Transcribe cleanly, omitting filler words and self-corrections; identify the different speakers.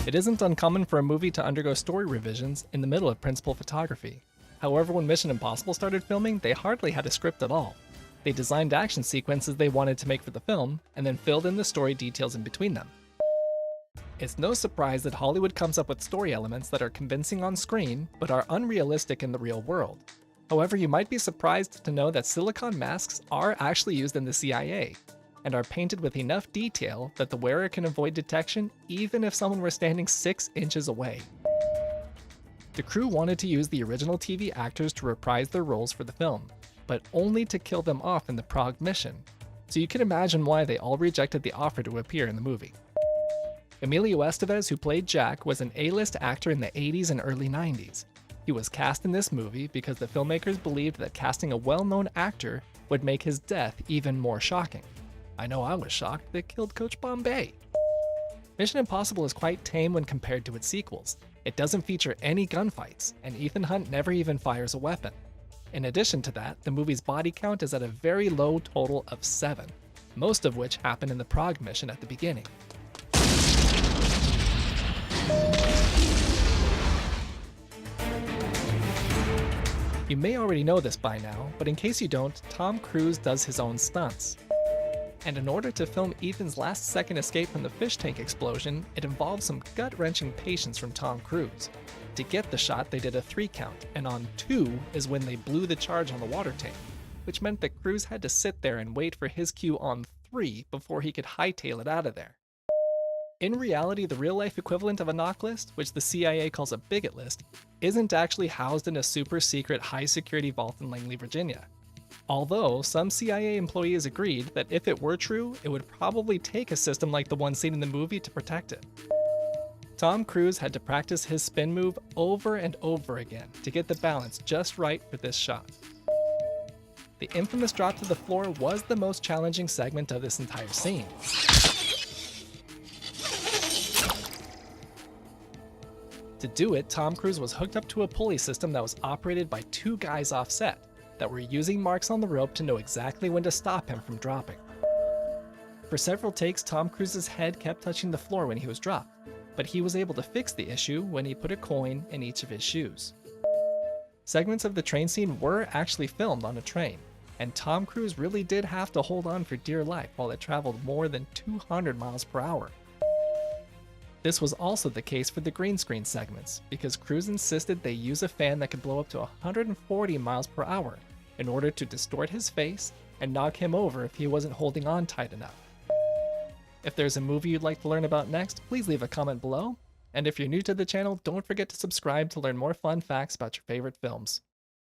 Speaker 1: It isn't uncommon for a movie to undergo story revisions in the middle of principal photography. However, when Mission Impossible started filming, they hardly had a script at all. They designed action sequences they wanted to make for the film, and then filled in the story details in between them. It's no surprise that Hollywood comes up with story elements that are convincing on screen, but are unrealistic in the real world. However, you might be surprised to know that silicone masks are actually used in the CIA, and are painted with enough detail that the wearer can avoid detection even if someone were standing 6 inches away. The crew wanted to use the original TV actors to reprise their roles for the film, but only to kill them off in the Prague mission, so you can imagine why they all rejected the offer to appear in the movie. Emilio Estevez, who played Jack, was an A-list actor in the 80s and early 90s. He was cast in this movie because the filmmakers believed that casting a well-known actor would make his death even more shocking. I know I was shocked they killed Coach Bombay. Mission Impossible is quite tame when compared to its sequels. It doesn't feature any gunfights, and Ethan Hunt never even fires a weapon. In addition to that, the movie's body count is at a very low total of 7, most of which happen in the Prague mission at the beginning. You may already know this by now, but in case you don't, Tom Cruise does his own stunts. And in order to film Ethan's last-second escape from the fish tank explosion, it involved some gut-wrenching patience from Tom Cruise. To get the shot, they did a 3 count, and on 2 is when they blew the charge on the water tank, which meant that Cruise had to sit there and wait for his cue on 3 before he could hightail it out of there. In reality, the real-life equivalent of a knock list, which the CIA calls a bigot list, isn't actually housed in a super-secret high-security vault in Langley, Virginia. Although, some CIA employees agreed that if it were true, it would probably take a system like the one seen in the movie to protect it. Tom Cruise had to practice his spin move over and over again to get the balance just right for this shot. The infamous drop to the floor was the most challenging segment of this entire scene. To do it, Tom Cruise was hooked up to a pulley system that was operated by 2 guys offset that were using marks on the rope to know exactly when to stop him from dropping. For several takes, Tom Cruise's head kept touching the floor when he was dropped, but he was able to fix the issue when he put a coin in each of his shoes. Segments of the train scene were actually filmed on a train, and Tom Cruise really did have to hold on for dear life while it traveled more than 200 miles per hour. This was also the case for the green screen segments, because Cruise insisted they use a fan that could blow up to 140 miles per hour in order to distort his face and knock him over if he wasn't holding on tight enough. If there's a movie you'd like to learn about next, please leave a comment below, and if you're new to the channel, don't forget to subscribe to learn more fun facts about your favorite films.